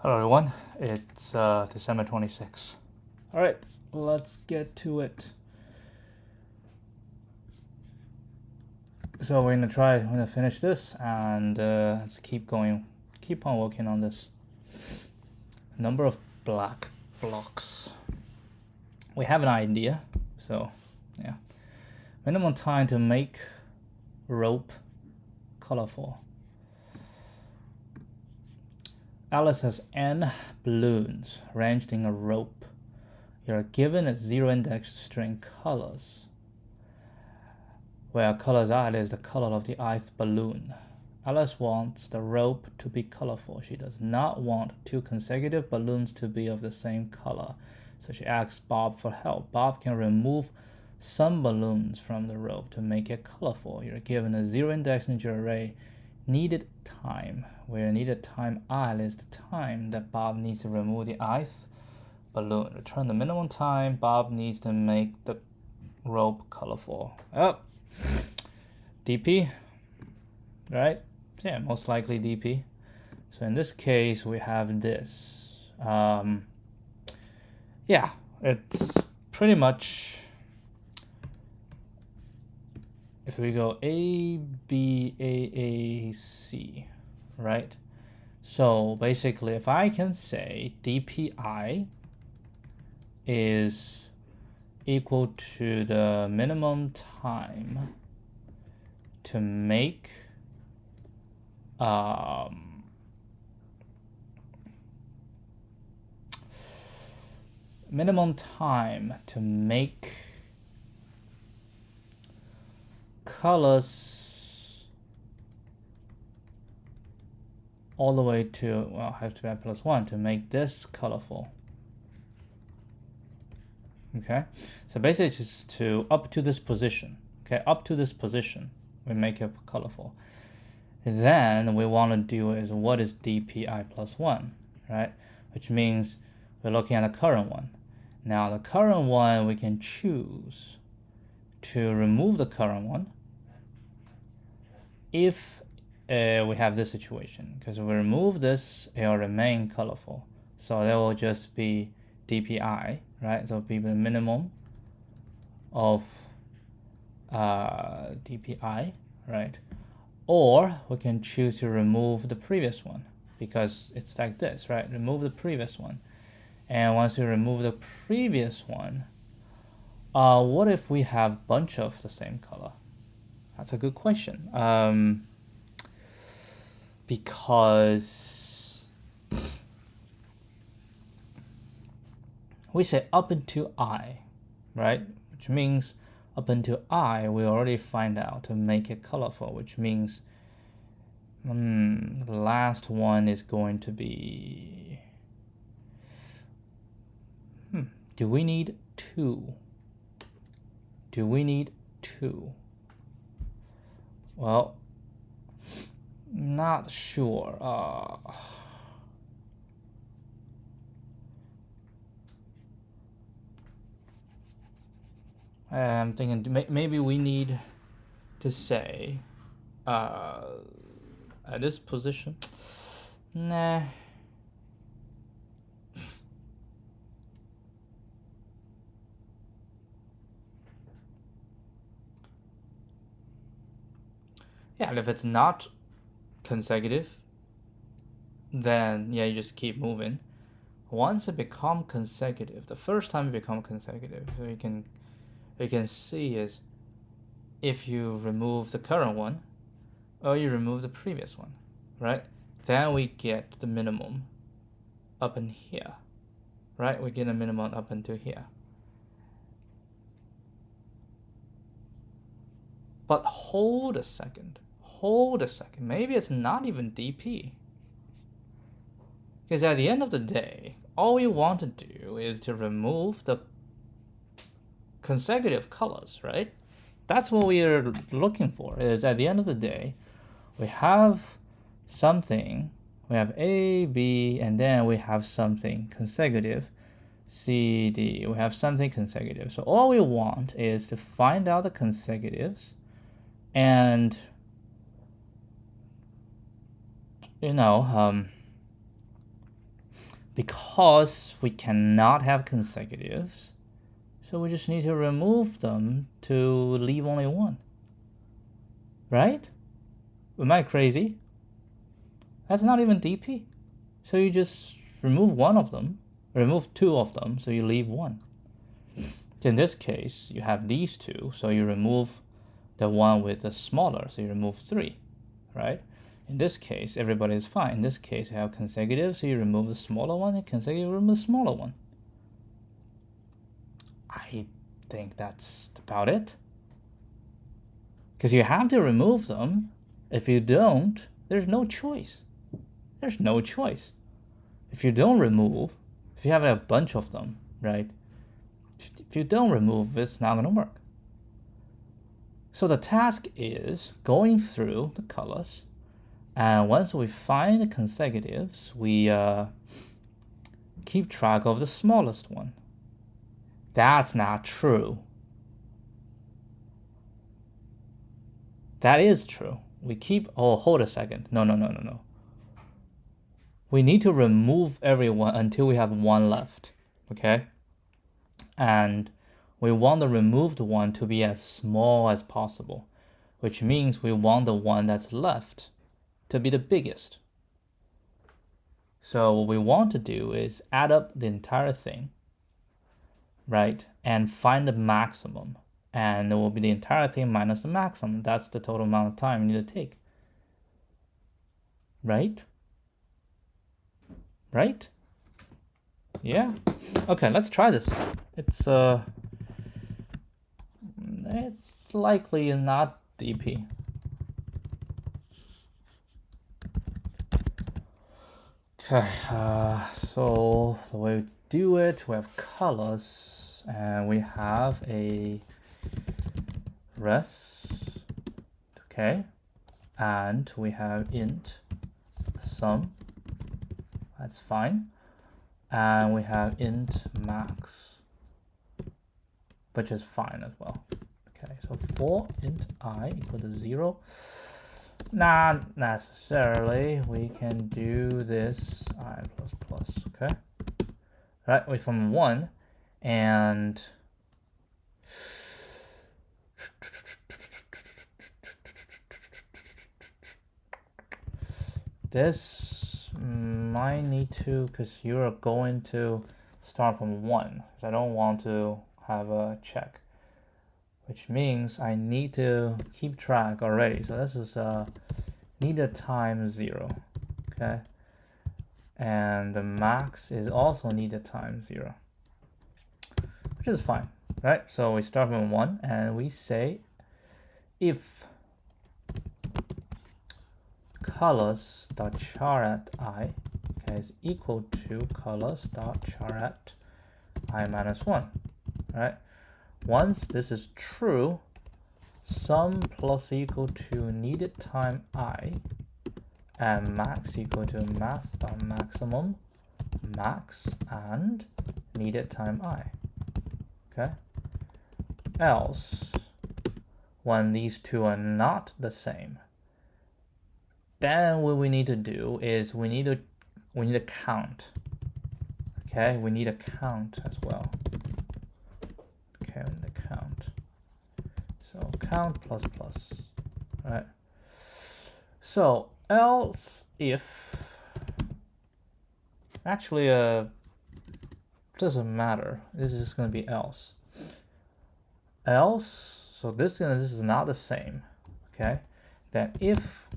Hello everyone, it's December 26th. Alright, let's get to it. So we're gonna finish this and let's keep on working on this. Number of black blocks. We have an idea, so yeah. Minimum time to make rope colorful. Alice has n balloons arranged in a rope. You are given a zero-index string colors. Where colors are is the color of the ith balloon. Alice wants the rope to be colorful. She does not want two consecutive balloons to be of the same color. So she asks Bob for help. Bob can remove some balloons from the rope to make it colorful. You're given a zero-index integer array. Needed time, where needed time I is the time that Bob needs to remove the ith balloon. Return the minimum time Bob needs to make the rope colorful. Oh, DP, right? Yeah, most likely DP. So in this case, we have this. Yeah, it's pretty much. If we go A, B, A, C, right? So basically, if I can say DPI is equal to the minimum time to make colors all the way to, well, has to be n+1 to make this colorful. Okay, so basically just to up to this position. Okay, up to this position, we make it colorful. Then we want to do is what is DPI+1, right? Which means we're looking at the current one. Now the current one, we can choose to remove the current one if we have this situation, because if we remove this, it will remain colorful. So that will just be DPI, right? So it'll be the minimum of DPI, right? Or we can choose to remove the previous one, because it's like this, right? Remove the previous one. And once we remove the previous one, what if we have a bunch of the same color? That's a good question. Because we say up into I, right? Which means up into I, we already find out to make it colorful, which means the last one is going to be, do we need two? Do we need two? Well, not sure. I'm thinking maybe we need to say at this position. Nah. Yeah, and if it's not consecutive, then yeah, you just keep moving. Once it becomes consecutive, the first time it becomes consecutive, so you can see is if you remove the current one or you remove the previous one, right? Then we get the minimum up in here, right? We get a minimum up into here. But hold a second. Maybe it's not even DP. Because at the end of the day, all we want to do is to remove the consecutive colors, right? That's what we are looking for, is at the end of the day, we have something, we have A, B, and then we have something consecutive, C, D, we have something consecutive. So all we want is to find out the consecutives and because we cannot have consecutives, so we just need to remove them to leave only one. Right? Am I crazy? That's not even DP. So you just remove one of them, remove two of them, so you leave one. In this case, you have these two, so you remove the one with the smaller, so you remove three, right? In this case, everybody is fine. In this case, you have consecutive, so you remove the smaller one, and consecutive, remove the smaller one. I think that's about it. Because you have to remove them. If you don't, there's no choice. There's no choice. If you don't remove, if you have a bunch of them, right? If you don't remove, it's not going to work. So the task is going through the colors, and once we find the consecutives, we keep track of the smallest one. That's not true. That is true. We keep, oh, hold a second. No. We need to remove everyone until we have one left, okay? And we want the removed one to be as small as possible, which means we want the one that's left to be the biggest. So what we want to do is add up the entire thing, right? And find the maximum. And it will be the entire thing minus the maximum. That's the total amount of time you need to take. Right? Right? Yeah. Okay, let's try this. It's likely not DP. Okay, so the way we do it, we have colors, and we have a res, okay, and we have int sum, that's fine, and we have int max, which is fine as well. Okay, so for int I equal to 0, not necessarily, we can do this I plus plus, okay, right, we from 1, and this might need to, because you're going to start from 1, so I don't want to have a check, which means I need to keep track already. So this is needed times 0, okay, and the max is also needed times 0, which is fine, right? So we start from 1 and we say if colors.char at I, okay, is equal to colors.char at I minus 1, right? Once this is true, sum plus equal to needed time I and max equal to math.maximum max and needed time I, okay? Else, when these two are not the same, then what we need to do is we need to count, okay? We need a count as well. Okay, we need a count. So count plus plus, right? So else if, actually doesn't matter. This is just gonna be else. Else, so this is not the same, okay? Then if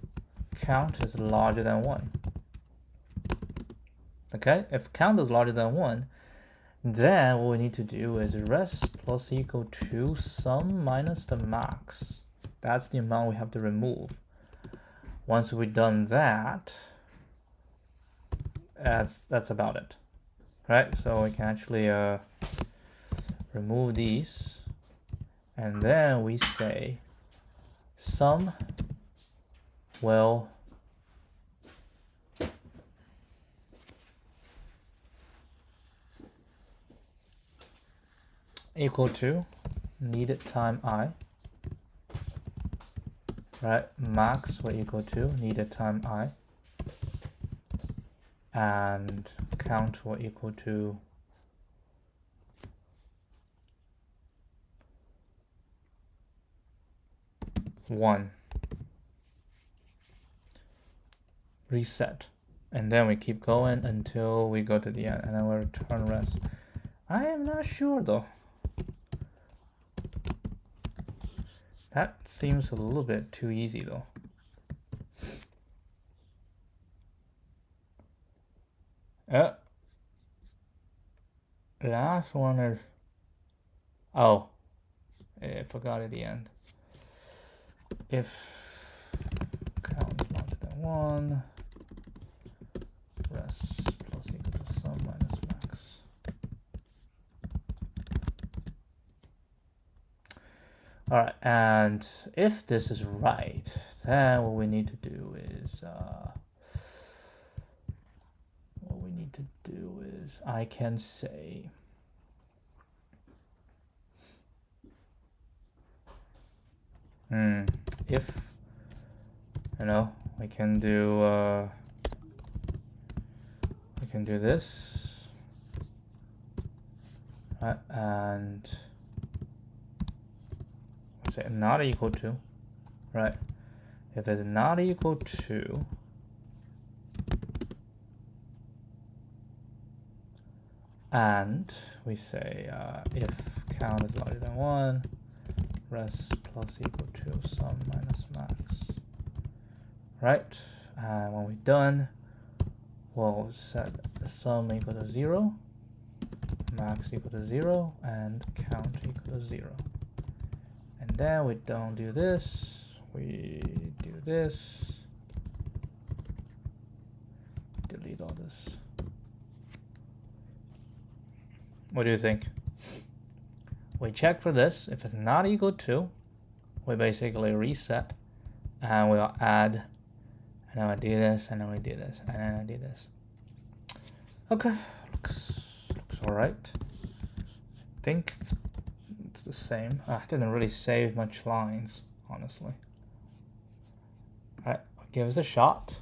count is larger than 1, okay? If count is larger than 1, then what we need to do is res plus equal to sum minus the max. That's the amount we have to remove. Once we've done that, that's about it, right? So we can actually remove these, and then we say sum will equal to needed time I, right? Max will equal to needed time I, and count will equal to one. Reset, and then we keep going until we go to the end, and then we'll return rest. I am not sure though. That seems a little bit too easy though. Last one is, oh, I forgot at the end. If count is larger than 1, rest plus equal to sum minus max. All right, and if this is right, then what we need to do is I can say if we can do this, right, and say not equal to, right? If it's not equal to, and we say if count is larger than 1, rest plus equal to sum minus max, right? And when we're done, we'll set the sum equal to 0, max equal to 0, and count equal to 0. And then we don't do this, we do this, delete all this. What do you think? We check for this. If it's not equal to, we basically reset, and we'll add, and then I do this, and then we do this, and then I do this. Okay, looks all right. I think it's the same. I didn't really save much lines, honestly. All right, give us a shot.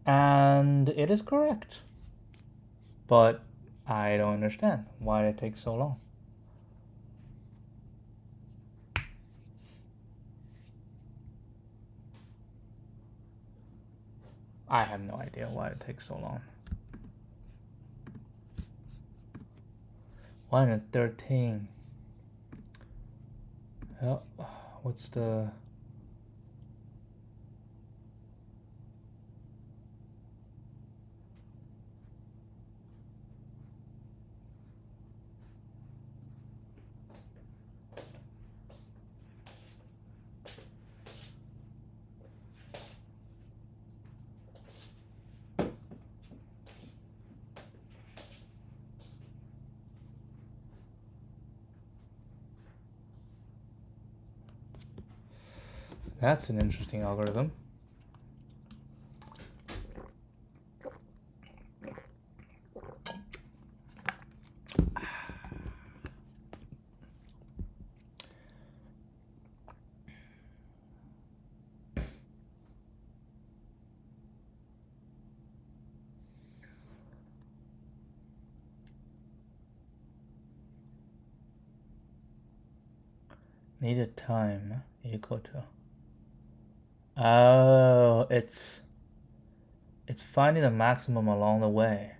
And it is correct, but I don't understand why it takes so long. I have no idea why it takes so long. 113. Oh, what's the... That's an interesting algorithm. Needed time equal to... Oh, it's finding the maximum along the way.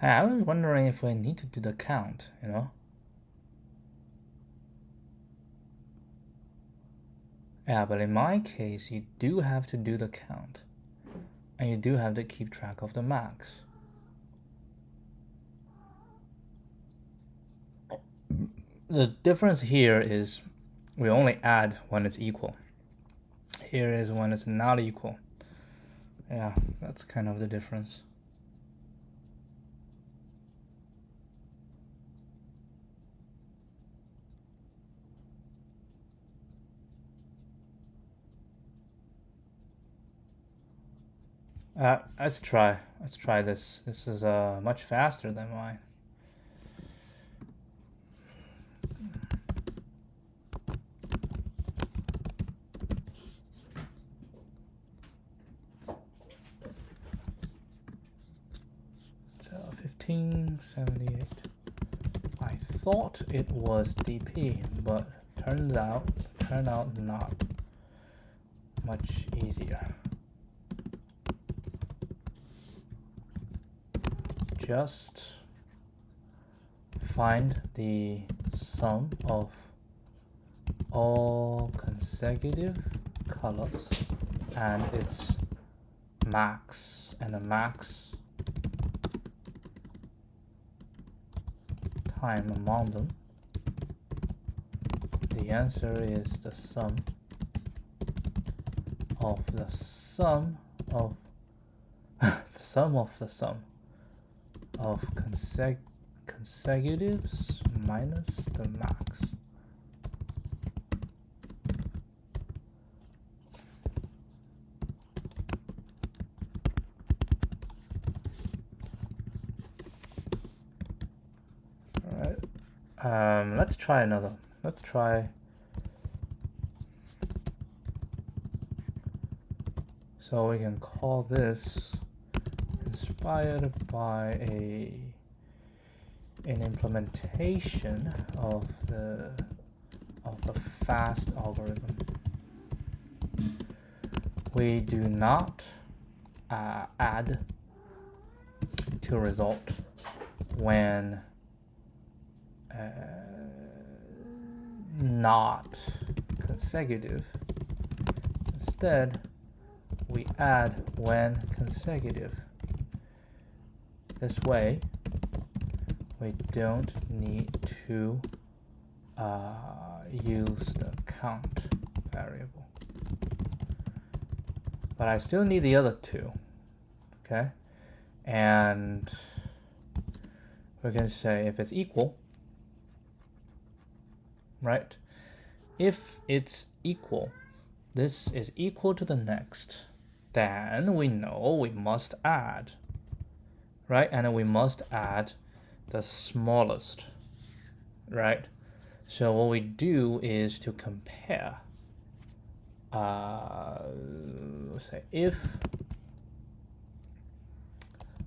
I was wondering if we need to do the count, Yeah, but in my case, you do have to do the count. And you do have to keep track of the max. The difference here is we only add when it's equal. Here is when it's not equal. Yeah, that's kind of the difference. Let's try this. This is much faster than mine. So 1578. I thought it was DP, but turned out not. Much easier. Just find the sum of all consecutive colors and its max, and the max time among them. The answer is the sum of the sum of the sum of consecutives minus the max. All right. Let's try another. Let's try. So we can call this inspired by an implementation of the fast algorithm. We do not add to result when not consecutive. Instead, we add when consecutive. This way, we don't need to use the count variable. But I still need the other two, okay? And we're going to say if it's equal, right? If it's equal, this is equal to the next, then we know we must add, right? And then we must add the smallest, right? So what we do is to compare. Let's say if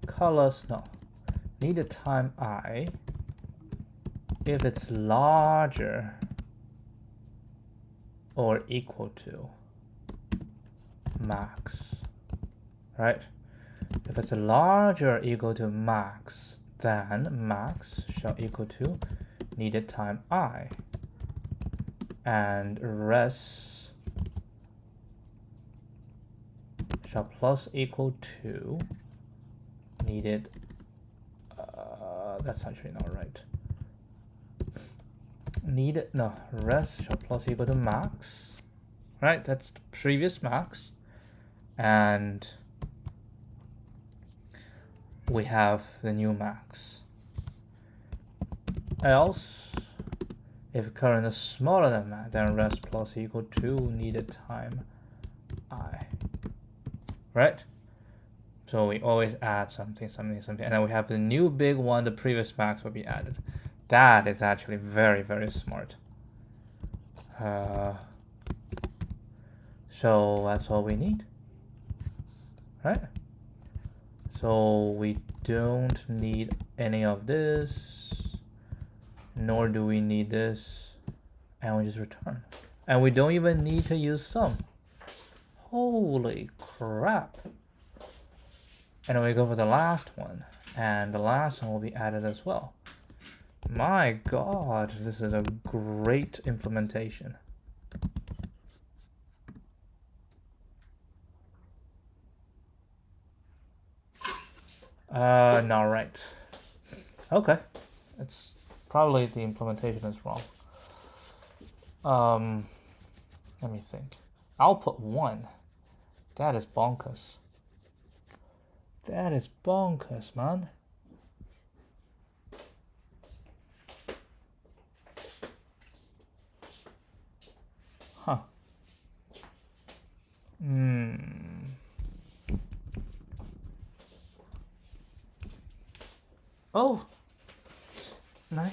colors, no, needed time I, if it's larger or equal to max, right? If it's larger or equal to max, then max shall equal to needed time I, and res shall plus equal to needed, that's actually not right. Needed, no, res shall plus equal to max, right? That's the previous max. And we have the new max. Else, if current is smaller than max, then res plus equal to needed time I, right? So we always add something, and then we have the new big one, the previous max will be added. That is actually very, very smart. So that's all we need, right? So we don't need any of this, nor do we need this, and we just return. And we don't even need to use sum. Holy crap. And then we go for the last one, and the last one will be added as well. My God, this is a great implementation. Not right. Okay, it's probably the implementation is wrong. Let me think. Output 1. That is bonkers. That is bonkers, man. Huh. Oh, 9.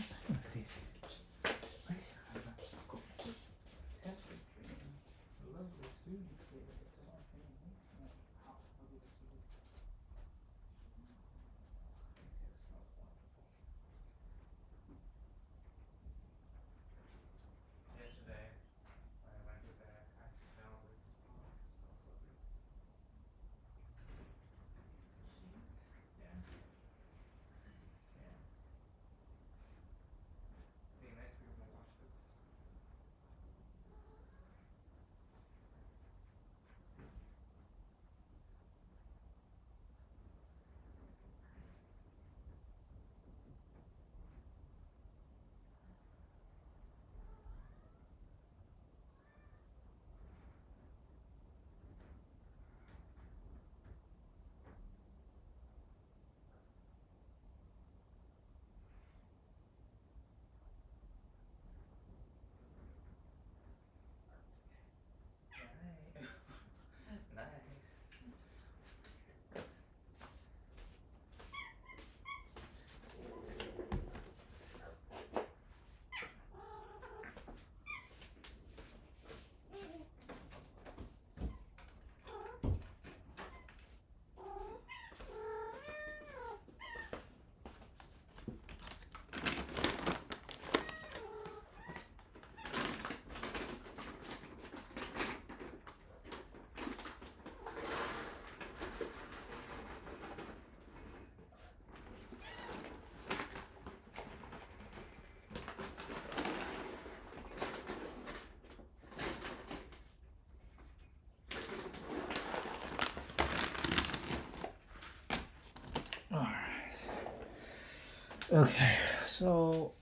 Okay, so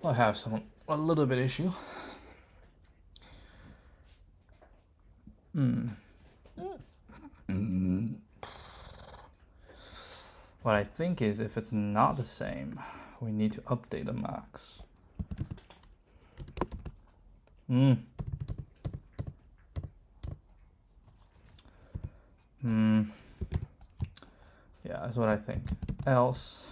I have a little bit issue. What I think is if it's not the same, we need to update the max. Yeah, that's what I think. Else,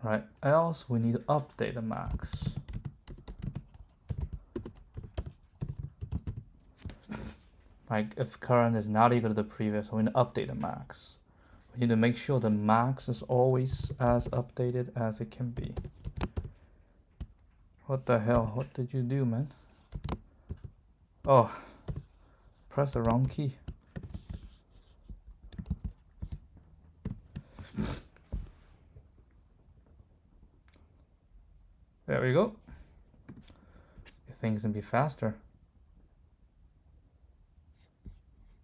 right? Else we need to update the max. Like if current is not equal to the previous, we need to update the max. We need to make sure the max is always as updated as it can be. What the hell? What did you do, man? Oh, press the wrong key. There we go. Things can be faster.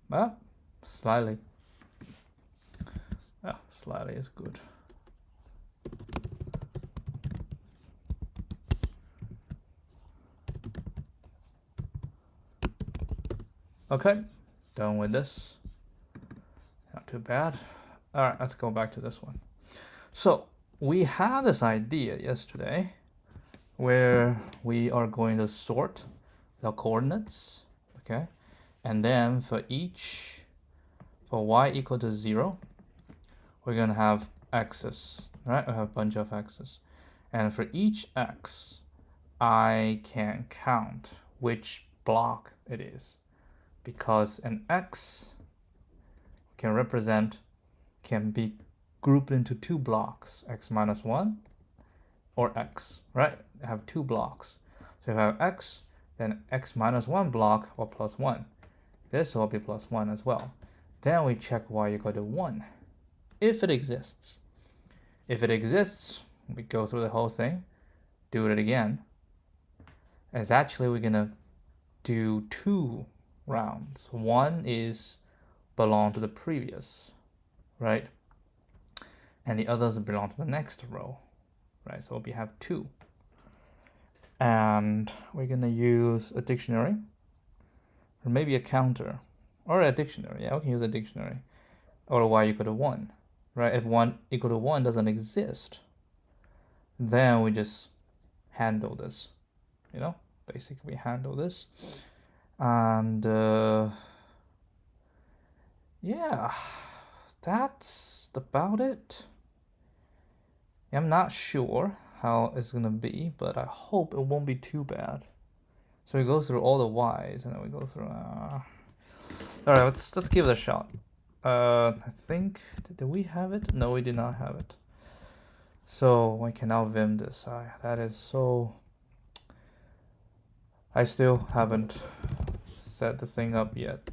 Well, slightly. Oh, slightly is good. Okay, done with this. Not too bad. All right, let's go back to this one. So we had this idea yesterday where we are going to sort the coordinates, okay? And then for y equal to 0, we're going to have x's, right? We have a bunch of x's. And for each x, I can count which block it is, because an x can be grouped into 2 blocks, x minus 1 or x, right? I have 2 blocks. So if I have x, then x minus 1 block or plus 1. This will be plus 1 as well. Then we check y equal to 1, if it exists. If it exists, we go through the whole thing, do it again. As actually we're gonna do 2 rounds. One is belong to the previous, right? And the others belong to the next row, right? So we have 2. And we're gonna use a dictionary, or maybe a counter, or a dictionary. Yeah, we can use a dictionary. Or y equal to 1, right? If 1 equal to 1 doesn't exist, then we just handle this, you know? basically handle this. And yeah, that's about it. I'm not sure how it's gonna be, but I hope it won't be too bad. So we go through all the y's, and then we go through. All right, let's give it a shot. I think did we have it? No, we did not have it. So I can now vim this. That is so. I still haven't set the thing up yet.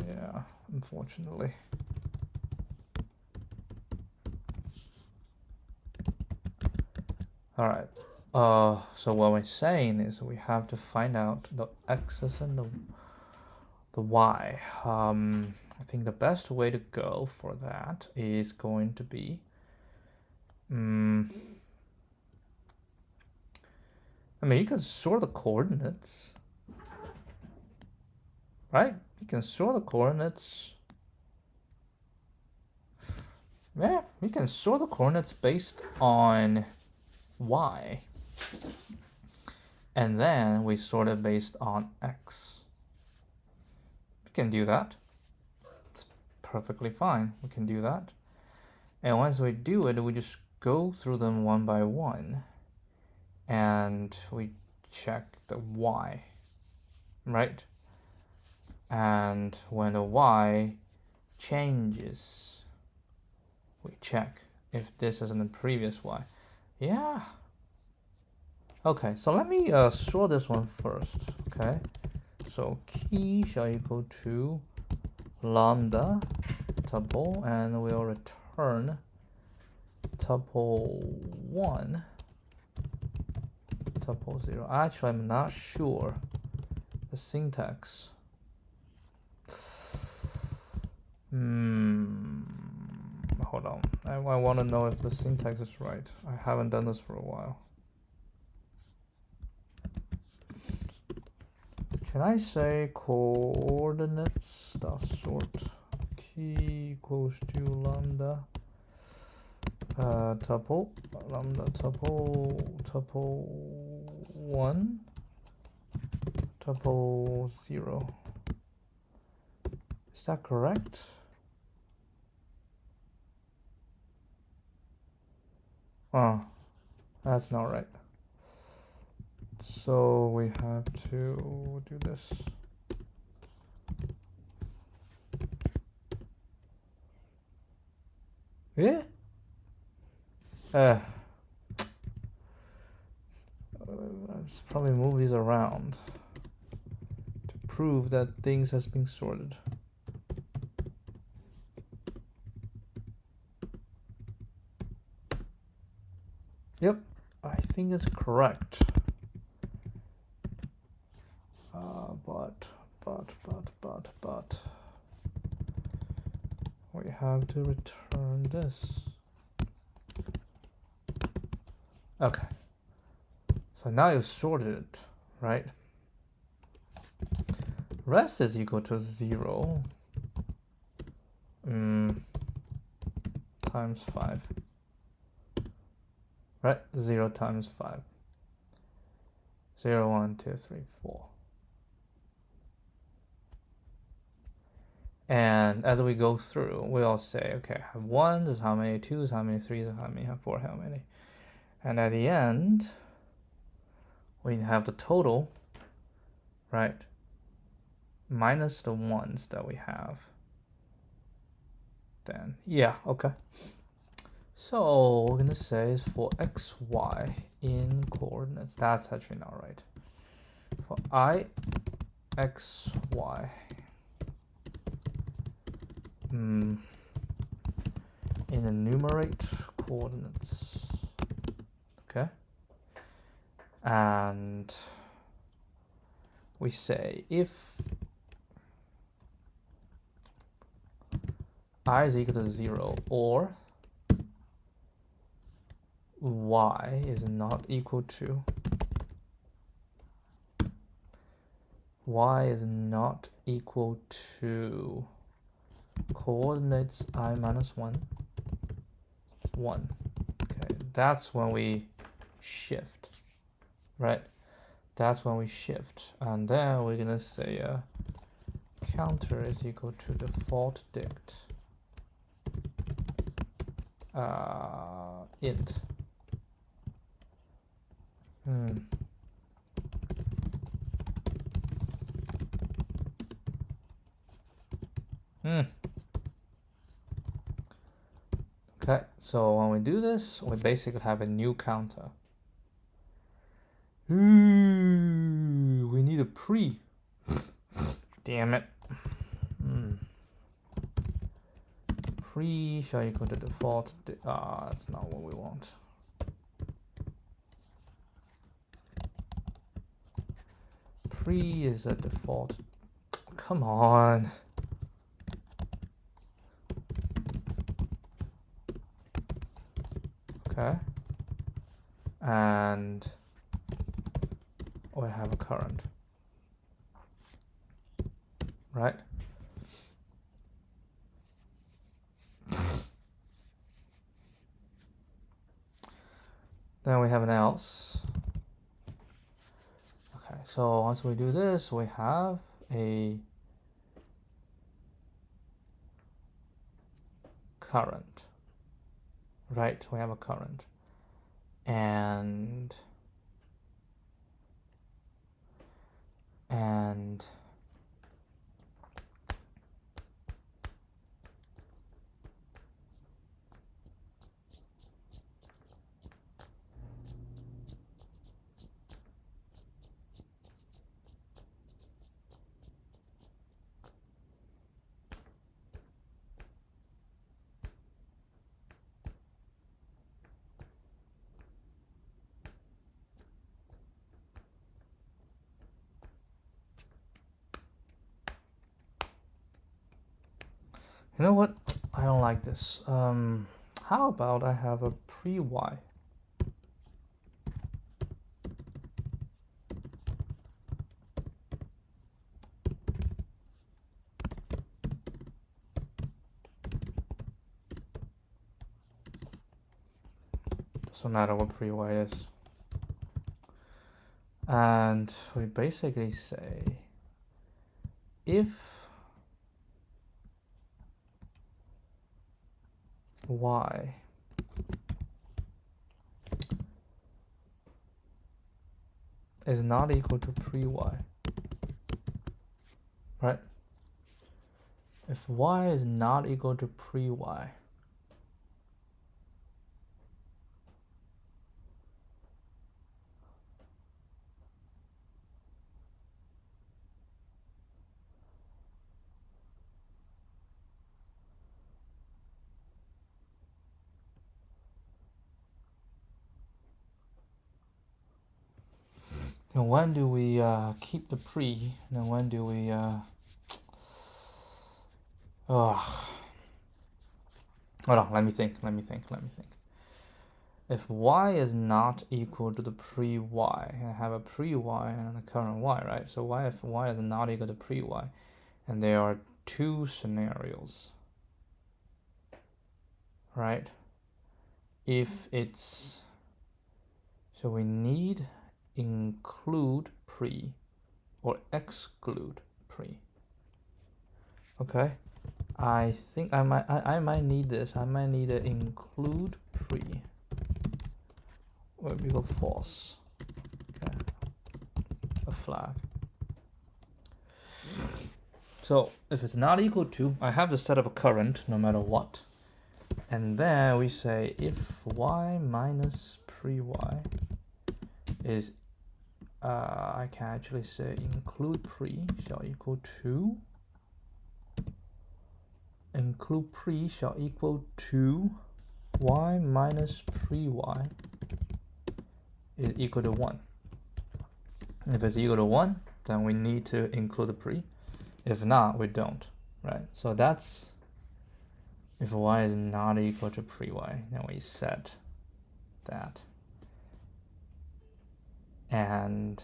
Yeah, unfortunately. All right. So what we're saying is we have to find out the x's and the y. I think the best way to go for that is going to be. I mean, you can store the coordinates, right? You can store the coordinates. Yeah, we can store the coordinates based on y. And then we sort it based on x. We can do that. It's perfectly fine. We can do that. And once we do it, we just go through them one by one. And we check the y, right? And when the y changes, we check if this is in the previous y. Yeah. Okay, so let me store this one first, okay? So key shall equal to lambda tuple, and we'll return tuple 1, tuple 0. Actually, I'm not sure the syntax. Hold on. I want to know if the syntax is right. I haven't done this for a while. Can I say coordinates dot sort key equals to lambda tuple lambda tuple 1 tuple 0? Is that correct? Oh, that's not right. So we have to do this. Yeah? I'll just probably move these around to prove that things has been sorted. Yep, I think it's correct. But we have to return this. Okay. So now you sorted it, right? Rest is equal to 0 times 5. Right? 0 times 5. 0, 1, 2, 3, 4. And as we go through, we all say, okay, have 1s is how many, 2s how many, 3s how many, have 4 how many. And at the end, we have the total, right? Minus the 1s that we have. Then, yeah, okay. So we're gonna say is for x, y in coordinates. That's actually not right. For I, x, y. In enumerate coordinates. Okay. And we say if I is equal to 0 or y is not equal to coordinates I minus 1, 1. Okay, that's when we shift, right? That's when we shift, and then we're gonna say counter is equal to default dict int. Okay, so when we do this, we basically have a new counter. Ooh, we need a pre. Damn it. Pre shall equal to default. That's not what we want. Pre is a default. Come on. Okay. And we have a current. Right? Then we have an else. Okay, so once we do this, we have a current. Right, we have a current. And you know what? I don't like this. How about I have a pre-y? Doesn't matter what pre-y is. And we basically say if y is not equal to pre-y, right? If y is not equal to pre-y, then when do we keep the pre? Then when do we hold on, let me think. If y is not equal to the pre-y, I have a pre-y and a current y, right? So if y is not equal to pre-y, and there are two scenarios, right? If it's, so we need include pre or exclude pre. Okay, I think I might need this. I might need to include pre. Where we go false. Okay, a flag. So if it's not equal to, I have to set up a current no matter what. And then we say if y minus pre-y is, I can actually say include pre shall equal to, include pre shall equal to y minus pre-y is equal to 1. If it's equal to 1, then we need to include the pre. If not, we don't, right? So that's if y is not equal to pre-y, then we set that. And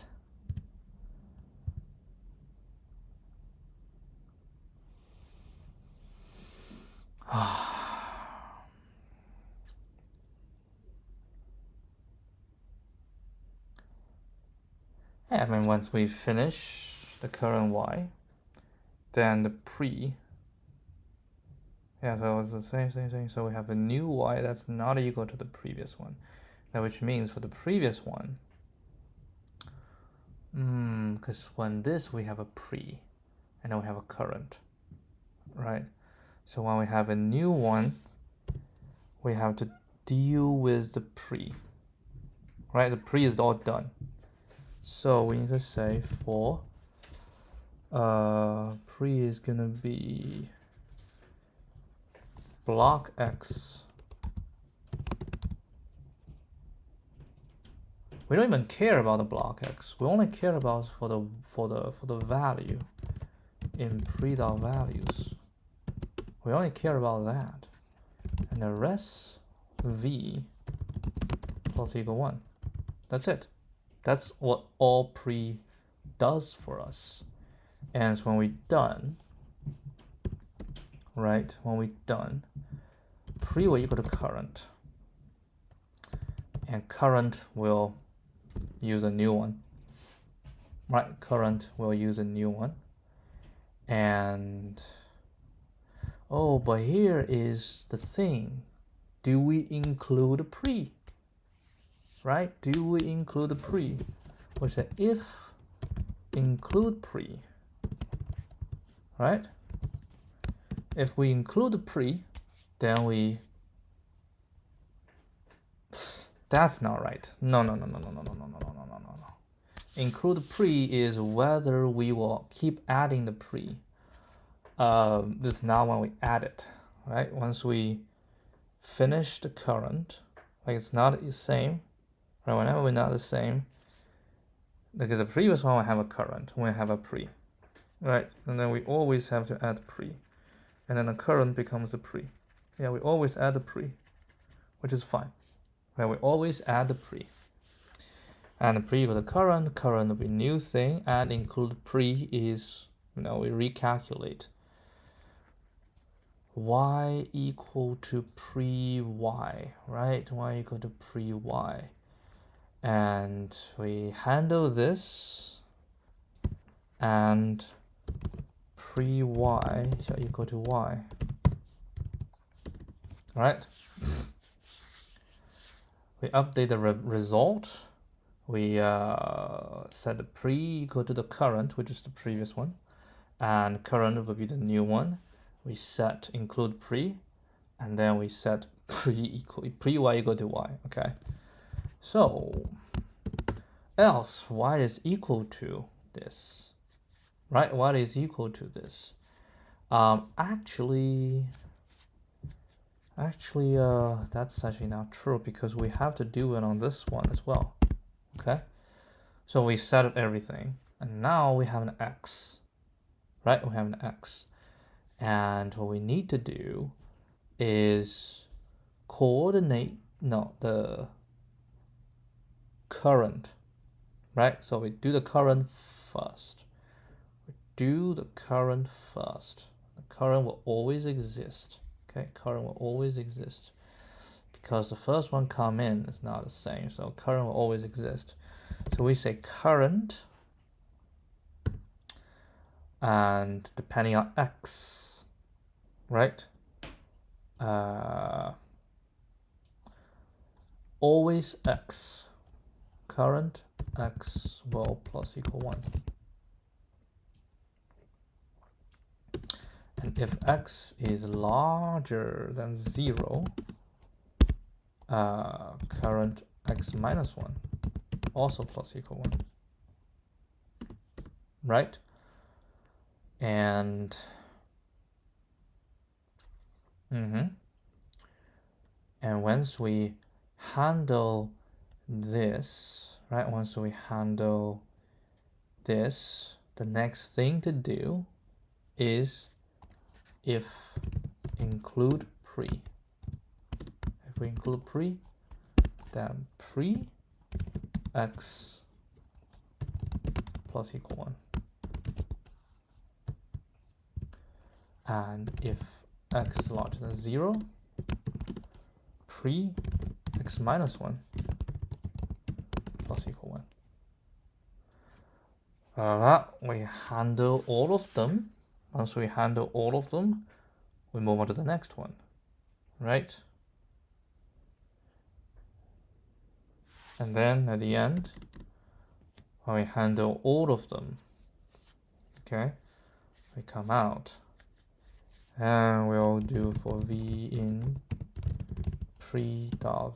And then once we finish the current y, then the pre. Yeah, so it's the same thing. So we have a new y that's not equal to the previous one. Now, which means for the previous one, because when this we have a pre, and then we have a current, right? So when we have a new one, we have to deal with the pre, right? The pre is all done. So we need to say for pre is gonna be block x. We don't even care about the block x. We only care about for the value in pre.values. We only care about that, and the rest v plus equal 1. That's it. That's what all pre does for us. And when we're done, right? When we're done, pre will equal to current, and current will use a new one, right? Current will use a new one, and oh, but here is the thing: do we include a pre? Right? Do we include the pre? Which is if include pre, right? If we include the pre, then we. That's not right. No. Include pre is whether we will keep adding the pre. This is not when we add it, right? Once we finish the current, like it's not the same, right? Whenever we're not the same, because the previous one will have a current, we have a pre, right? And then we always have to add pre, and then the current becomes the pre. Yeah, we always add the pre, which is fine. Right? We always add the pre. And the pre with the current will be new thing, and include pre is, we recalculate. Y equal to pre-y, right? Y equal to pre-y. And we handle this, and pre-y shall equal to y, right? We update the result. We set the pre equal to the current, which is the previous one, and current will be the new one. We set include pre, and then we set pre y equal to y. Okay, so else y is equal to this, right? Y is equal to this. Actually, that's actually not true, because we have to do it on this one as well. Okay, so we set everything, and now we have an x, right? We have an x, and what we need to do is coordinate the current, right? So we do the current first. The current will always exist. Okay, current will always exist, because the first one come in is not the same, so current will always exist. So we say current, and depending on x, right? Always x. Current x will plus equal 1. And if x is larger than 0, current x minus 1 also plus equal 1, right? And and once we handle this, right? Once we handle this, the next thing to do is if include pre. If we include pre, then pre x plus equal 1. And if x is larger than 0, pre x minus 1 plus equal 1. We handle all of them. Once we handle all of them, we move on to the next one, right? And then at the end, when we handle all of them, okay, we come out and we'll do for v in pre.values.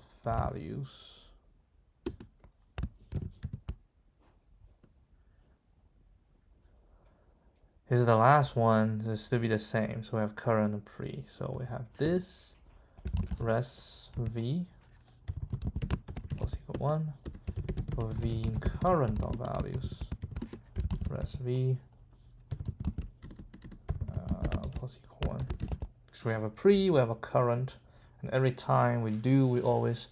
This is the last one. This will be the same. So we have current and pre. So we have this res v plus equal 1 for v in current of values. Res v plus equal 1. So we have a pre, we have a current, and every time we do, we always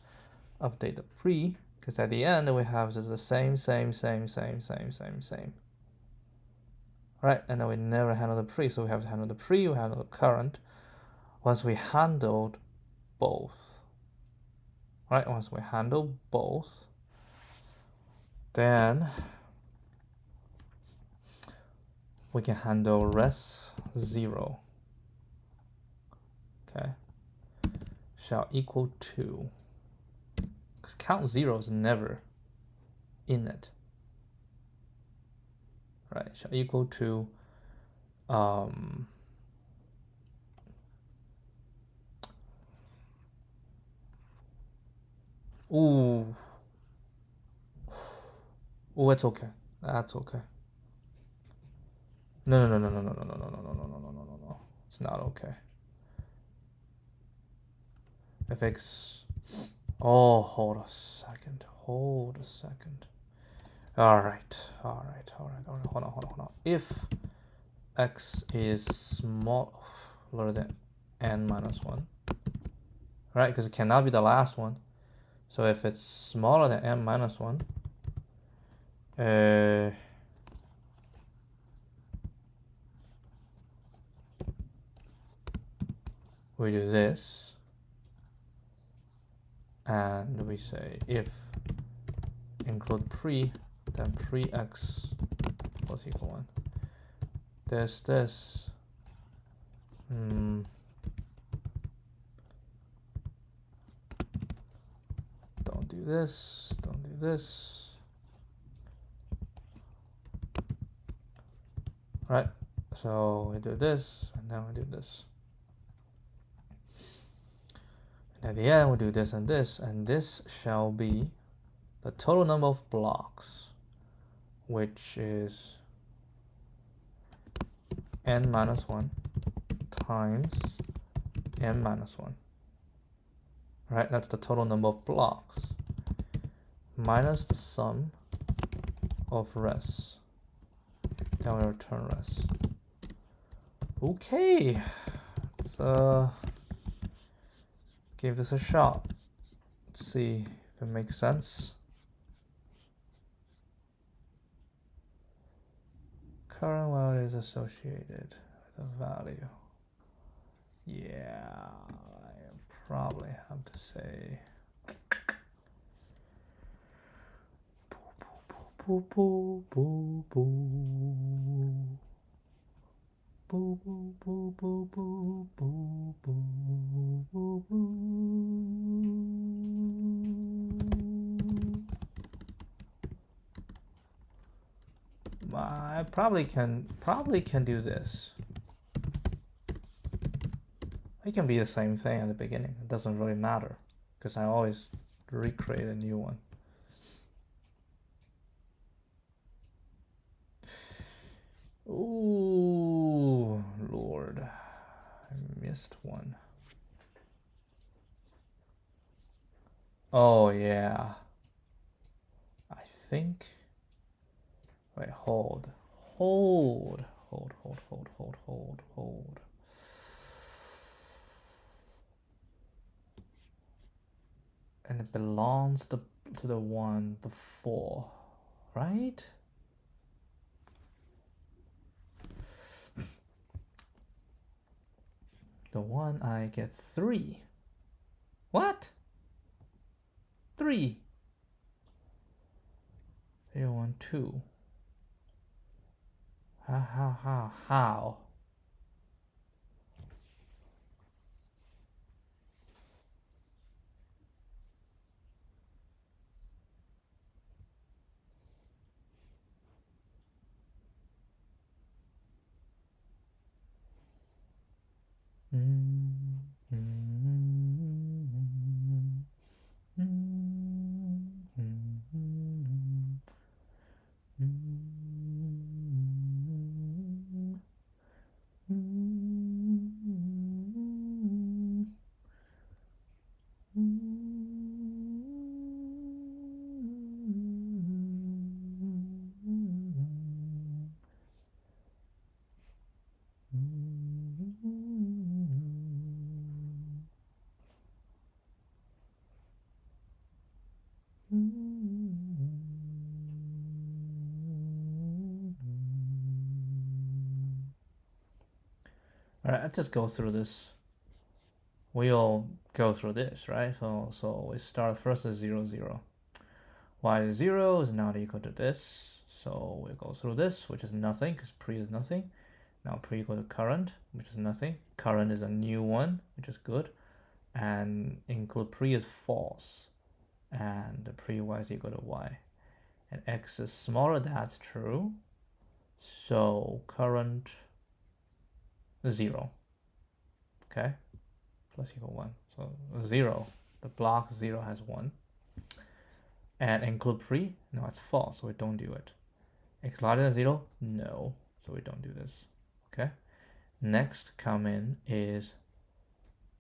update the pre, because at the end we have just the same. Right, and then we never handle the pre, so we have to handle the pre, we handle the current. Once we handled both, right, once we handle both, then we can handle res 0, okay, shall equal to, because count 0 is never in it. Right, shall equal to ooh, it's okay. That's okay. No. It's not okay. fx. Oh, hold a second. Hold on. If x is smaller than n minus 1, right? Because it cannot be the last one. So if it's smaller than n minus 1, we do this, and we say if include pre, then pre-x plus equal 1. This. Don't do this. Right, so we do this, and then we do this. And at the end, we do this, and this shall be the total number of blocks, which is n minus 1 times n minus 1. Right, that's the total number of blocks minus the sum of res. Then we return res. Okay, let's give this a shot. Let's see if it makes sense. Current value is associated with a value. Yeah, I probably have to say I probably can do this. It can be the same thing at the beginning. It doesn't really matter because I always recreate a new one. Ooh, Lord, I missed one. Oh yeah, I think. Wait, hold. And it belongs to the one before, right? The one I get 3. What? 3. 0, 1, 2. How? All right, let's just go through this. We all go through this, right? So we start first at 0, 0. Y is 0 is not equal to this. So we go through this, which is nothing, because pre is nothing. Now pre equal to current, which is nothing. Current is a new one, which is good. And include pre is false. And the pre y is equal to y. And x is smaller, that's true. So current 0. Okay, plus equal 1. So 0, the block 0 has 1. And include pre, no, it's false, so we don't do it. X larger than 0, no, so we don't do this. Okay, next come in is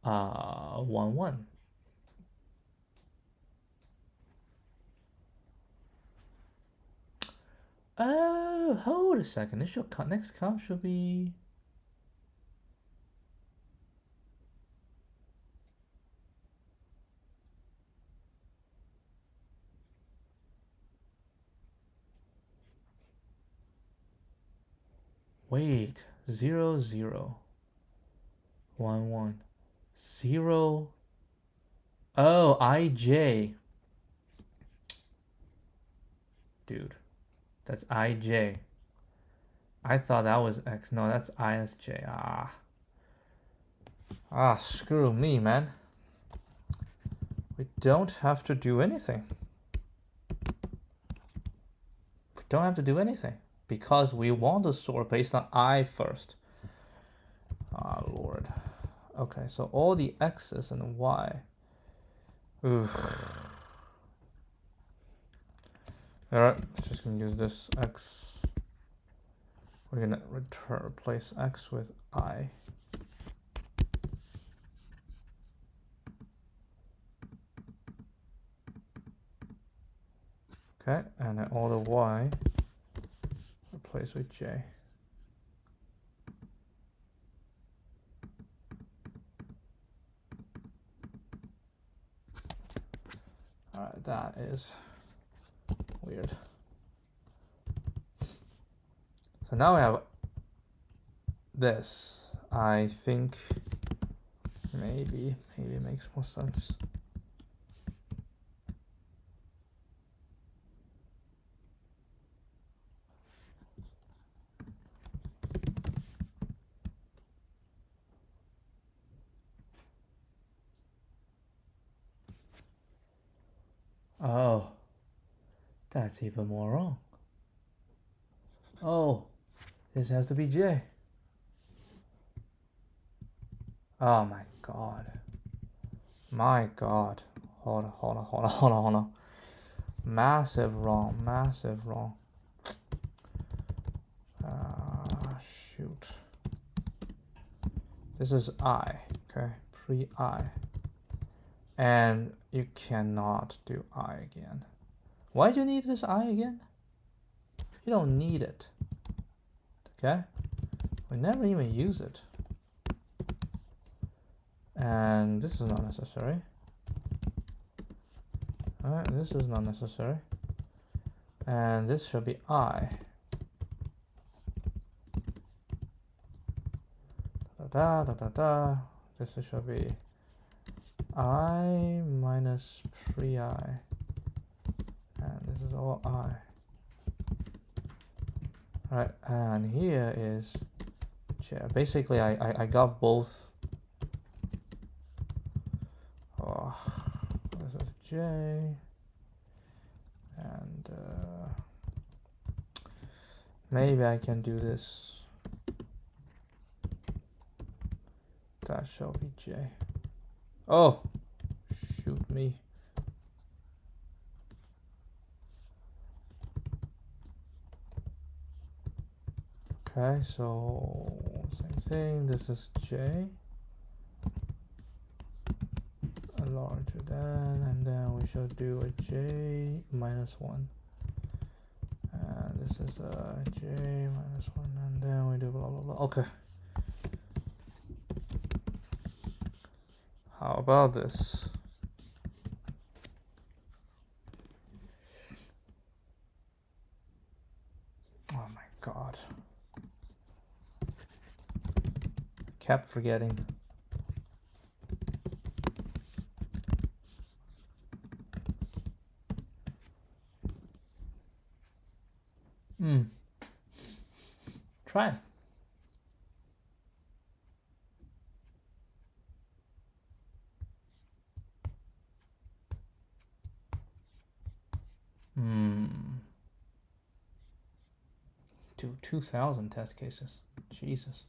1, 1. Oh, hold a second. This should next come should be wait 0, 0, 1, 1, 0. Oh, IJ. Dude, that's IJ. I thought that was X. No, that's ISJ. Screw me, man. We don't have to do anything. We don't have to do anything because we want to sort based on I first. Lord. Okay, so all the X's and Y. Oof. Alright, just gonna use this X. We're gonna replace X with I. Okay, and then all the Y replace with J. Alright, that is weird. So now we have this. I think maybe it makes more sense. Oh, that's even more wrong. Oh, this has to be J. Oh my god. My god. Hold on. Massive wrong. Shoot. This is I, okay? Pre-I. And you cannot do I again. Why do you need this I again? You don't need it. Okay? We never even use it. And this is not necessary. Alright, this is not necessary. And this should be I. This should be I minus pre-I. And this is all I. Right, and here is J. Basically, I got both. Oh, this is J, and maybe I can do this. That shall be J. Oh, shoot me. Okay, so same thing. This is J. Larger than, and then we should do a J minus 1. And this is a J minus 1, and then we do blah blah blah. Okay. How about this? Oh my god. Kept forgetting. Try it. Do 2,000 test cases. Jesus.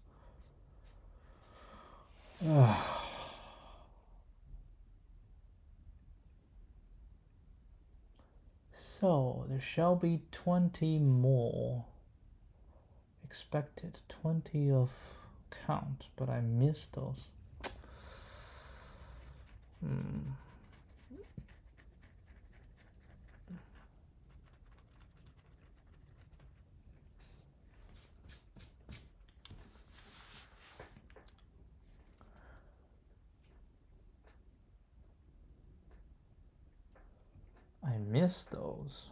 So there shall be 20 more expected, 20 of count, but I missed those. I missed those.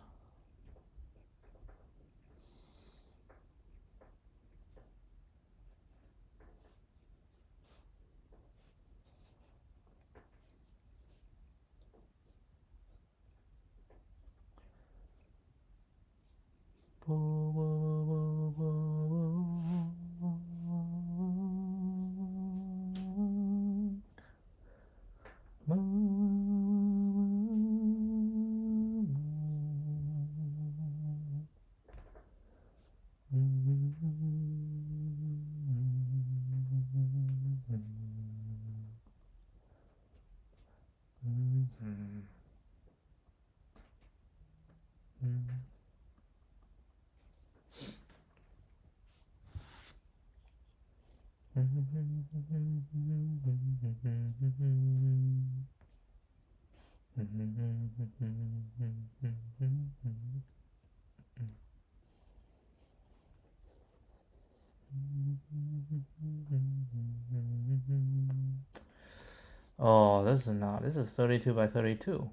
Oh, this is not. This is 32 by 32.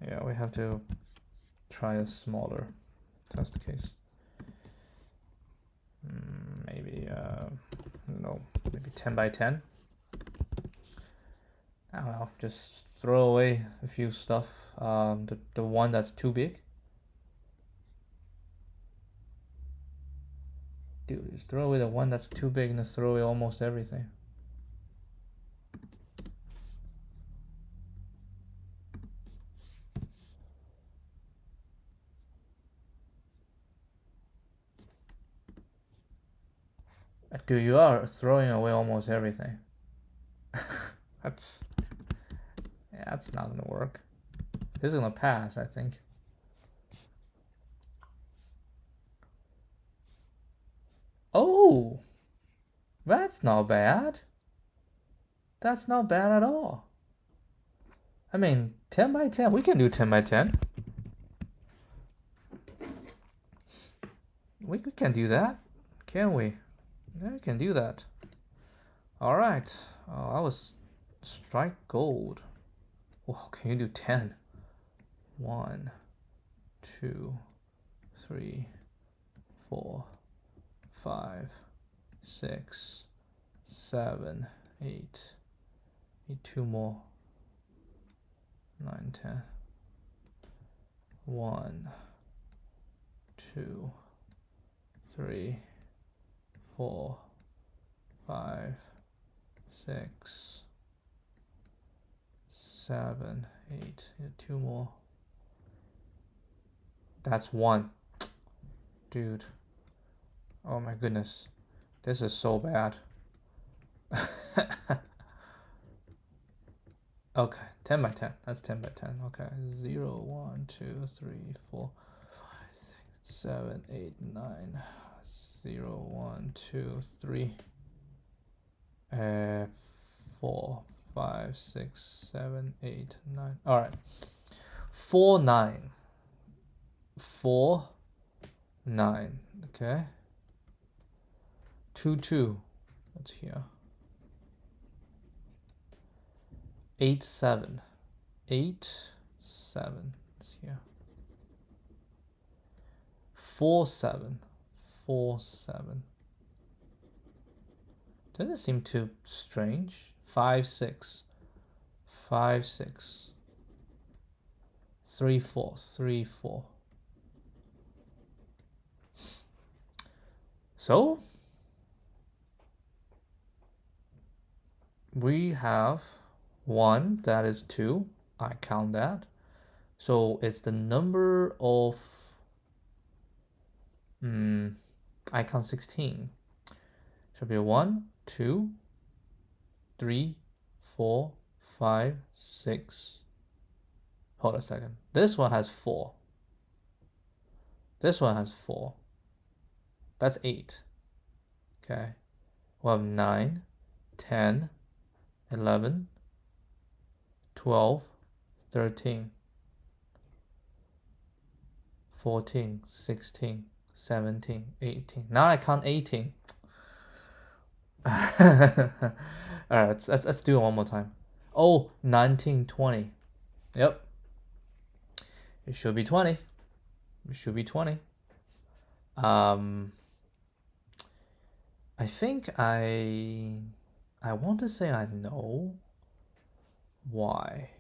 Yeah, we have to try a smaller test case. Maybe, no, maybe 10 by 10. I don't know, just throw away a few stuff. The one that's too big. Dude, just throw away the one that's too big and just throw away almost everything. Dude, you are throwing away almost everything. That's not gonna work. This is gonna pass, I think. Oh, that's not bad. That's not bad at all. I mean, 10 by 10, we can do 10 by 10. We can do that, can we? Yeah, we can do that. All right. Oh, I was strike gold. Oh, can you do 10? 1, 2, 3, 4, 5, 6, 7, 8. Need 2 more. 9, 10. 1, 2, 3, 4, 5, 6, 7, 8. 2 more. That's 1. Dude. Oh my goodness. This is so bad. Okay, 10 by 10. That's 10 by 10. Okay, 0, 1, 2, 3, 4, 5, 6, 7, 8, 9. 0, 1, 2, 3. 4, 5, 6, 7, 8, 9. All right. 4, 9. 4, 9. Okay. 2, 2. That's here. 8, 7. 8, 7. That's here. 4, 7. 4, 7. Doesn't it seem too strange? 5, 6. 5, 6. 3, 4. 3, 4. So we have 1, that is 2. I count that. So it's the number of I count 16. Should be 1, 2, 3, 4, 5, 6. Hold a second. This one has 4. This one has 4. That's 8. Okay. We'll have 9, 10, 11, 12, 13, 14, 16, 17, 18. Now I count 18. Alright, let's do it one more time. Oh, 19, 20. Yep. It should be 20. It should be 20. I think I want to say I know why.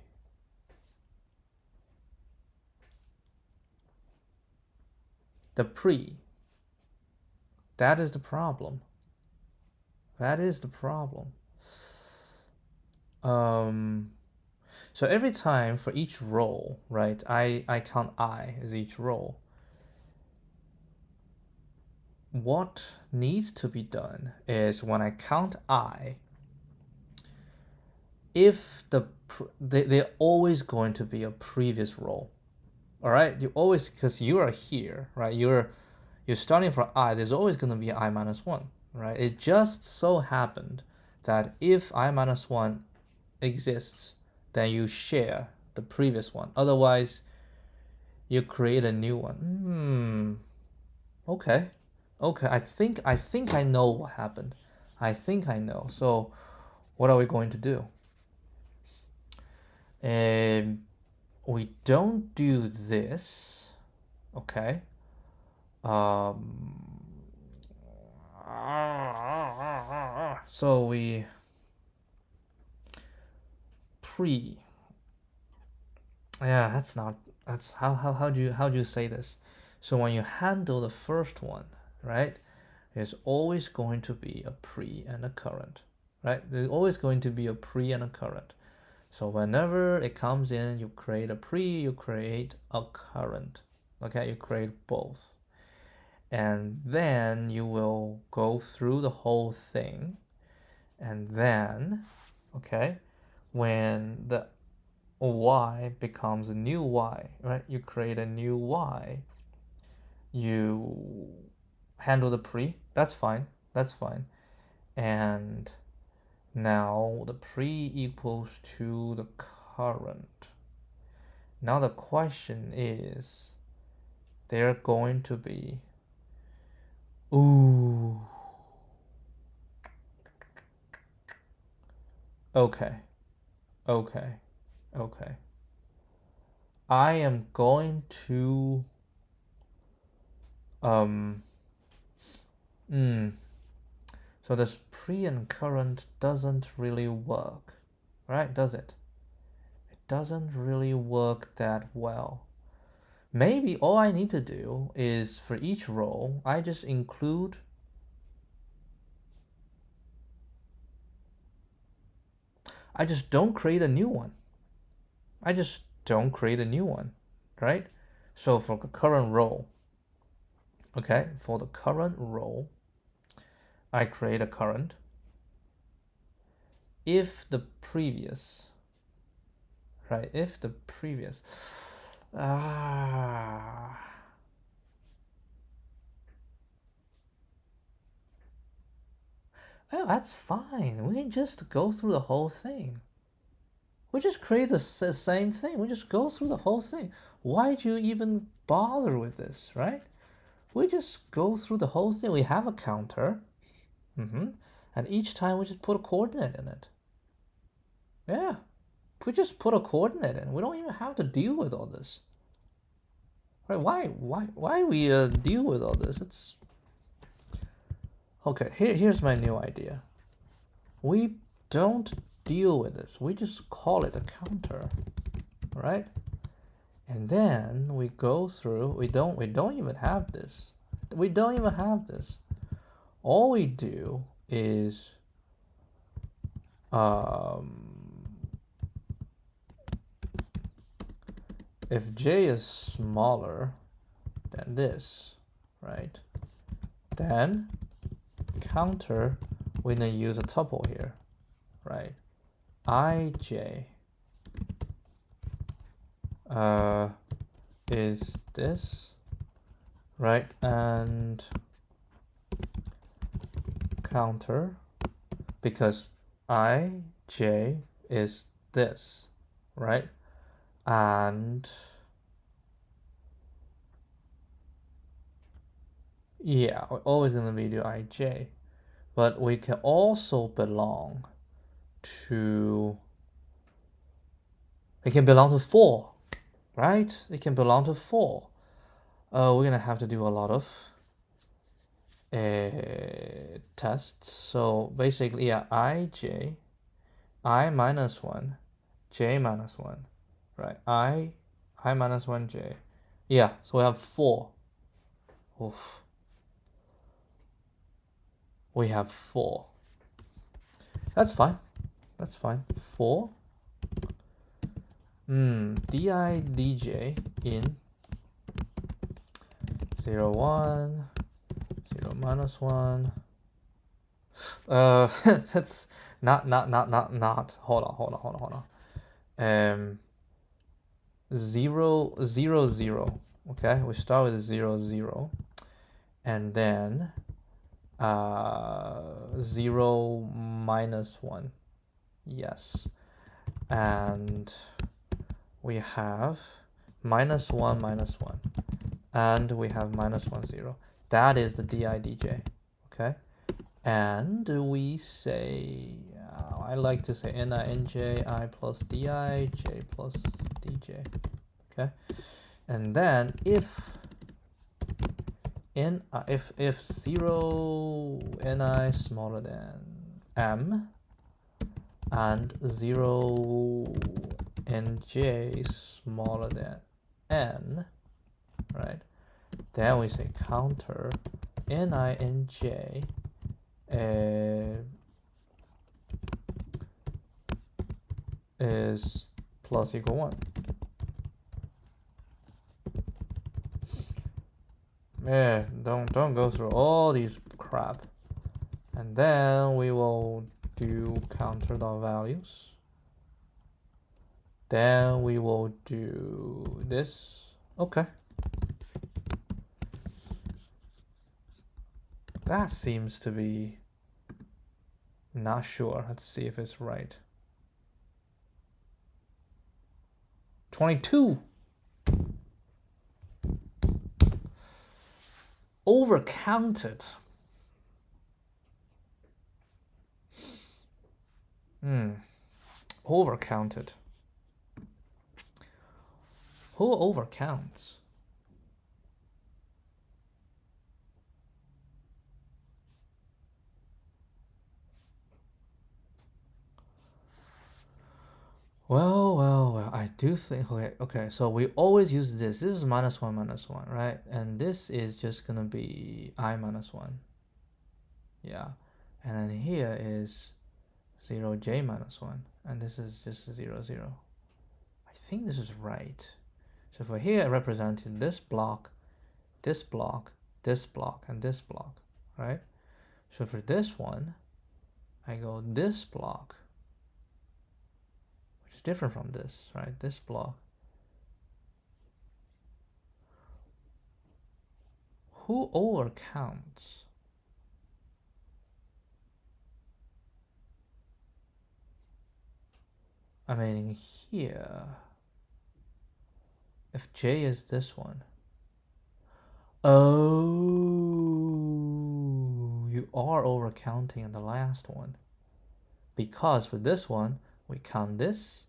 The pre. That is the problem. That is the problem. So every time for each row, right, I count I as each row. What needs to be done is when I count I, if they're always going to be a previous row. All right, you always, because you are here, right? You're starting from I. There's always going to be I minus 1, right? It just so happened that if I minus 1 exists, then you share the previous one. Otherwise, you create a new one. Okay. I think I know what happened. I think I know. So, what are we going to do? We don't do this. Okay. So we pre. Yeah, that's how do you say this? So when you handle the first one, right? There's always going to be a pre and a current, right? There's always going to be a pre and a current. So whenever it comes in, you create a pre, you create a current. Okay, you create both. And then you will go through the whole thing. And then, okay, when the y becomes a new y, right? You create a new y. You handle the pre, that's fine. And now the pre equals to the current. Now the question is, they're going to be, okay. I am going to so this pre and current doesn't really work, right? Does it? It doesn't really work that well. Maybe all I need to do is for each row, I just include I just don't create a new one. I just don't create a new one, right? So for the current row, okay, for the current row, I create a current. If the previous, right, if the previous, oh, that's fine. We can just go through the whole thing. We just create the same thing. We just go through the whole thing. Why'd you even bother with this, right? We just go through the whole thing. We have a counter. And each time we just put a coordinate in it. Yeah. We just put a coordinate in. We don't even have to deal with all this. Right? Why we deal with all this? It's okay. Here's my new idea. We don't deal with this. We just call it a counter, right? And then we go through. We don't even have this. We don't even have this. All we do is if j is smaller than this, right, then counter, we're gonna use a tuple here, right? ij is this, right? And counter, because ij is this, right? And yeah, we're always gonna be do ij, but we can also belong to, it can belong to 4, right? It can belong to 4. We're gonna have to do a lot of tests. So basically, yeah, I minus 1, j minus 1, right? I minus 1, j. Yeah, so we have 4. Oof. We have 4. That's fine. That's fine. 4. Di dj in 0, 1, 0 minus 1. That's not. Hold on. 0, 0, 0. Okay, we start with 0, 0, and then 0 minus 1. Yes, and we have minus 1, minus 1, and we have minus 1, 0. That is the di dj. Okay, and we say, I like to say ni nj I plus di, j plus dj. Okay, and then if 0 ni smaller than m and 0 nj smaller than n, right, then we say counter ni nj is plus equal 1. Yeah, don't go through all these crap. And then we will do counter the values. Then we will do this. Okay. That seems to be, not sure. Let's see if it's right. 22. Overcounted. Overcounted. Who overcounts? Well. I do think, okay, so we always use this. This is -1, right? And this is just gonna be I-1. Yeah. And then here is 0j-1. And this is just 0, 0. I think this is right. So for here, I represented this block, this block, this block, and this block, right? So for this one, I go this block, which is different from this, right? This block. Who overcounts? I mean, here, if j is this one. Oh, you are overcounting in the last one. Because for this one, we count this,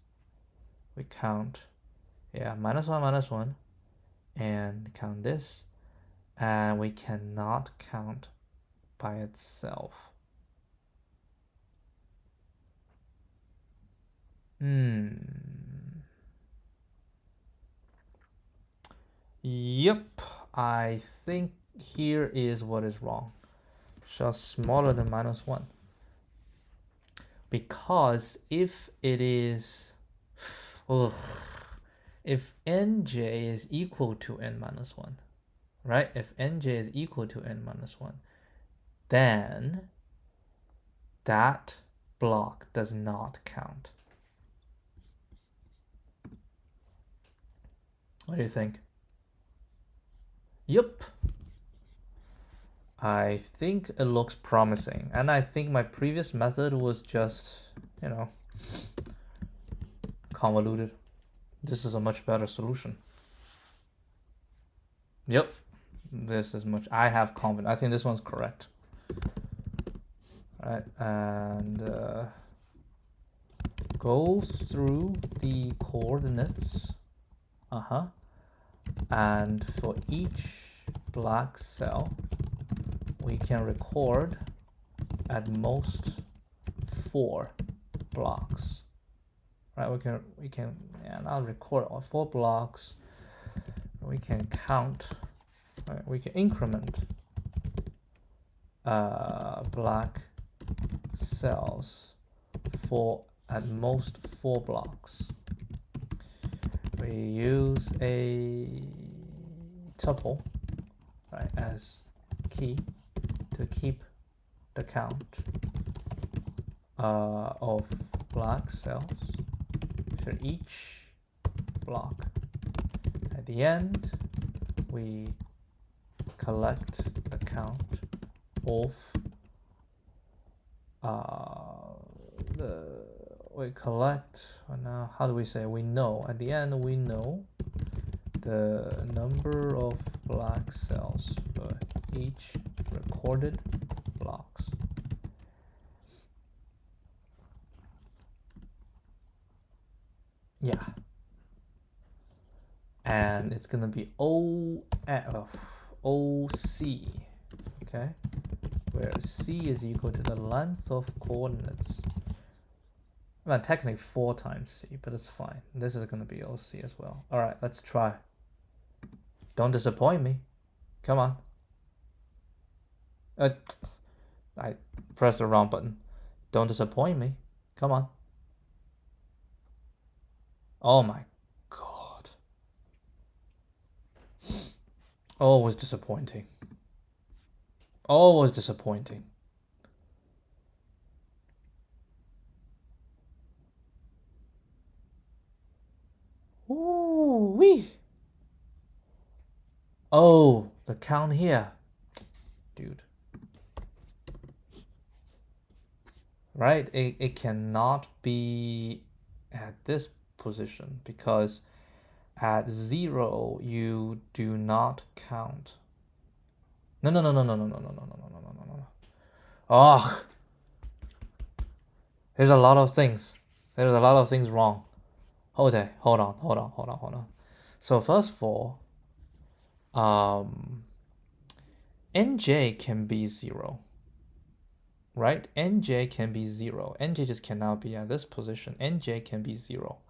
we count, yeah, -1, and count this, and we cannot count by itself. Yep, I think here is what is wrong. Just smaller than -1. Because if it is, if nj is equal to n-1, right? If nj is equal to n-1, then that block does not count. What do you think? Yep. I think it looks promising. And I think my previous method was just, you know, convoluted. This is a much better solution. Yep. This is much, I have confidence. I think this one's correct. All right, and goes through the coordinates. And for each black cell, we can record at most 4 blocks. Right? We can yeah, not record all 4 blocks. We can count. Right? We can increment black cells for at most 4 blocks. We use a tuple, right, as key to keep the count of black cells for each block. At the end, we collect the count of we collect, now how do we say, we know, at the end we know the number of black cells for each recorded blocks. Yeah. And it's gonna be OC, okay? Where C is equal to the length of coordinates. Well, technically 4 times C, but it's fine. This is gonna be OC as well. All right, let's try. Don't disappoint me. Come on. I pressed the wrong button. Don't disappoint me. Come on. Oh my God. Always disappointing. Always disappointing. Ooh wee. Oh, the count here. Dude. Right? It cannot be at this position because at 0 you do not count. No. Oh, there's a lot of things. There's a lot of things wrong. Hold on. So first of all, nj can be 0. Right? nj can be 0. nj just cannot be at this position. nj can be 0.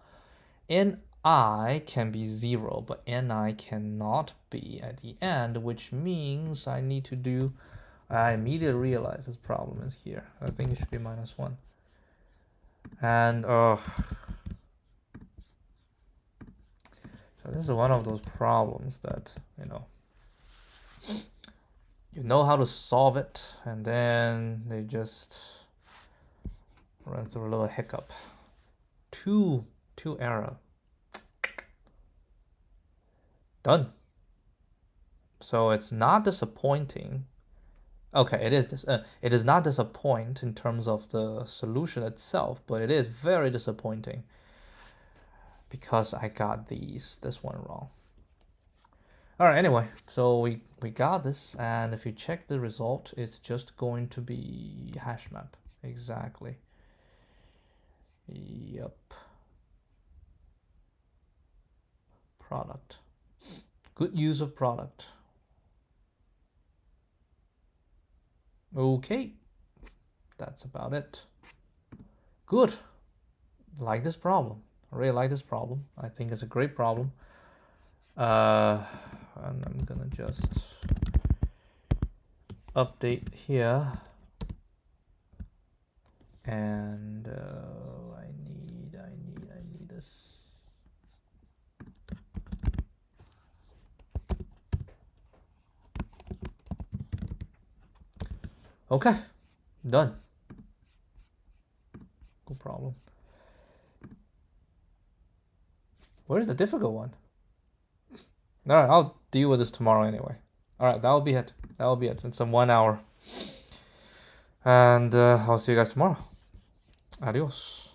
ni can be 0, but ni cannot be at the end, which means I need to do, I immediately realize this problem is here. I think it should be -1. And so this is one of those problems that, you know how to solve it, and then they just run through a little hiccup. Two error. Done. So it's not disappointing. Okay, it is not disappoint in terms of the solution itself, but it is very disappointing because I got this one wrong. All right, anyway, so we got this, and if you check the result, it's just going to be hash map. Exactly. Yep. Product. Good use of product. Okay, that's about it. Good. Like this problem. I really like this problem. I think it's a great problem. And I'm gonna just update here. And I need this. Okay, done. No problem. Where's the difficult one? All right, I'll deal with this tomorrow anyway. All right, that will be it. That will be it. It's 1 hour. And I'll see you guys tomorrow. Adios.